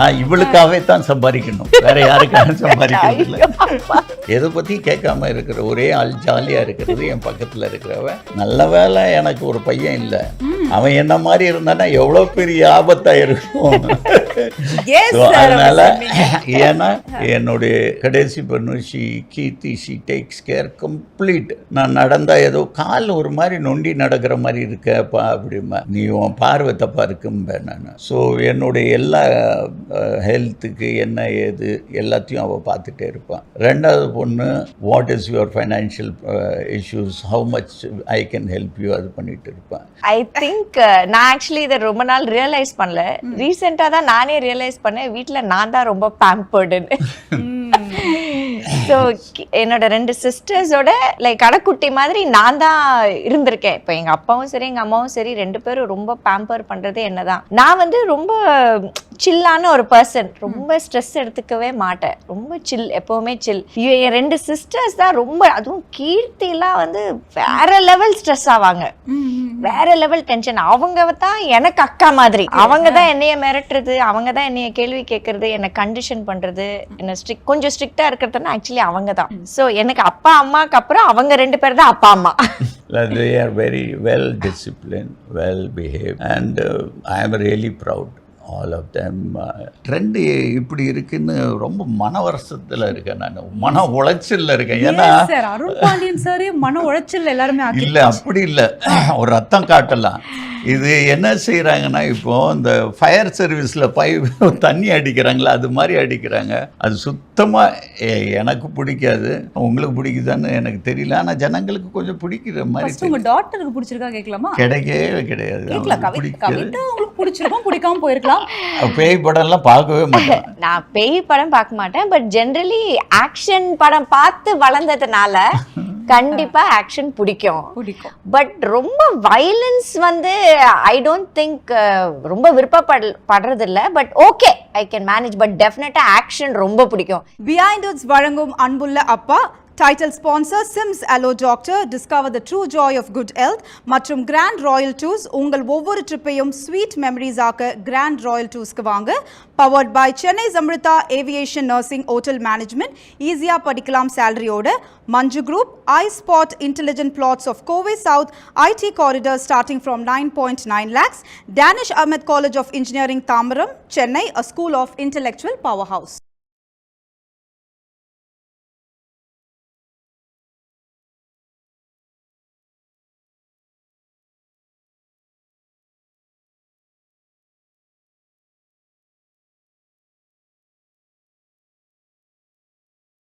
நான் இவளுக்காகவே தான் சம்பாதிக்கணும், வேற யாருக்காக சம்பாதிக்கிறது இல்லை. எதை பற்றி கேட்காம இருக்கிற ஒரே ஆள் ஜாலியாக இருக்கிறது என் பக்கத்தில் இருக்கிறவன். நல்ல வேலை எனக்கு ஒரு பையன் இல்லை, அவன் என்ன மாதிரி இருந்தானா எவ்வளோ பெரிய ஆபத்தாக இருக்கும். அதனால ஏன்னா என்னுடைய கடைசி பொண்ணு கீர்த்தி ஷி டேக்ஸ் கேர் கம்ப்ளீட். நான் நடந்தா ஏதோ கால் ஒரு மாதிரி நொண்டி நடக்கிற மாதிரி இருக்கப்பா அப்படிமா, நீ உன் பார்வை தப்பா இருக்கும்பேன் நான். ஸோ என்னுடைய எல்லா ஹெல்த்துக்கு என்ன ஏது எல்லாத்தையும் அவள் பார்த்துட்டே இருப்பான். ரெண்டாவது பொண்ணு what is your financial issues, how much I can help you, அது பண்ணிட்டு இருப்பேன். ஐ திங்க் நான் ஆக்சுவலி இதை ரொம்ப நாள் ரியலைஸ் பண்ணல, ரீசெண்டாக தான் நானே ரியலைஸ் பண்ணேன் வீட்டில் நான் தான் ரொம்ப பேம்பர்டுன்னு. ஸோ என்னோட 2 சிஸ்டர்ஸோட லைக் கடைக்குட்டி மாதிரி நான் தான் இருந்திருக்கேன். இப்போ எங்கள் அப்பாவும் சரி எங்கள் அம்மாவும் சரி 2 பேரும் ரொம்ப பேம்பர் பண்ணுறதே என்ன தான். நான் வந்து ரொம்ப சில்லான ஒரு பர்சன், ரொம்ப ஸ்ட்ரெஸ் எடுத்துக்கவே மாட்டேன், ரொம்ப சில், எப்போவுமே சில். என் 2 சிஸ்டர்ஸ் தான் ரொம்ப, அதுவும் கீர்த்திலாம் வந்து வேற லெவல் ஸ்ட்ரெஸ் ஆவாங்க, வேற லெவல் டென்ஷன். அவங்க தான் எனக்கு அக்கா மாதிரி, அவங்க தான் என்னைய மிரட்டுறது, அவங்க தான் என்னைய கேள்வி கேட்கறது, என்னை கண்டிஷன் பண்றது, என்ன கொஞ்சம் ஸ்ட்ரிக்டா இருக்கிறதுனா ஆக்சுவலி அவங்க தான். ஸோ எனக்கு அப்பா அம்மாக்கு அப்புறம் அவங்க 2 பேர் தான் அப்பா அம்மா. They are very well disciplined, well behaved, and I am really proud. All of them. Trend இப்படி இருக்குன்னு ரொம்ப மன வருஷத்தில் இருக்கேன், நான் மன உளைச்சலில் இருக்கேன். ஏன்னா அருண் பாண்டியன் சார் மன உளைச்சல் எல்லாருமே இல்லை, அப்படி இல்லை, ஒரு ரத்தம் காட்டலாம். இது என்ன செய்கிறாங்கன்னா, இப்போது இந்த ஃபயர் சர்வீஸில் தண்ணி அடிக்கிறாங்களா அது மாதிரி அடிக்கிறாங்க. அது சுத்தமாக எனக்கு பிடிக்காது, உங்களுக்கு பிடிக்குதான்னு எனக்கு தெரியல. ஆனால் ஜனங்களுக்கு கொஞ்சம் பிடிக்கிற மாதிரி. உங்கள் டாக்டருக்கு பிடிச்சிருக்கா கேட்கலாமா? கிடைக்கவே கிடையாது. பிடிச்சிருக்கோம், பிடிக்காம போயிருக்கலாம். பேய் படம்லாம் பார்க்கவே மாட்டேன். நான் பேய் படம் பார்க்க மாட்டேன், பட் ஜென்ரலி ஆக்ஷன் படம் பார்த்து வளர்ந்ததுனால கண்டிப்பா ஆக்ஷன் பிடிக்கும். பட் ரொம்ப வயலன்ஸ் வந்து ஐ டோன்ட் திங்க் ரொம்ப விருப்பப்படுறது இல்லை. But okay, I can manage. But டெஃபினட்டா ஆக்ஷன் ரொம்ப பிடிக்கும். பிஹைண்ட் இட்ஸ் வழங்கும் Anbulla Appa title sponsor SIMS hello doctor, discover the true joy of good health மற்றும் கிராண்ட் ராயல் டூர்ஸ். உங்கள் ஒவ்வொரு ட்ரிப்பையும் ஸ்வீட் மெமரிஸ் ஆக்க கிராண்ட் ராயல் டூர்ஸ்க்கு வாங்க. Powered by Chennai Amrita aviation nursing hotel management, ஈஸியா படிக்கலாம் சேலரியோட. Manju group, I spot intelligent plots of Covey South, IT corridor starting from 9.9 lakhs. Danish Ahmed College of Engineering, Tamaram, Chennai, a school of intellectual powerhouse.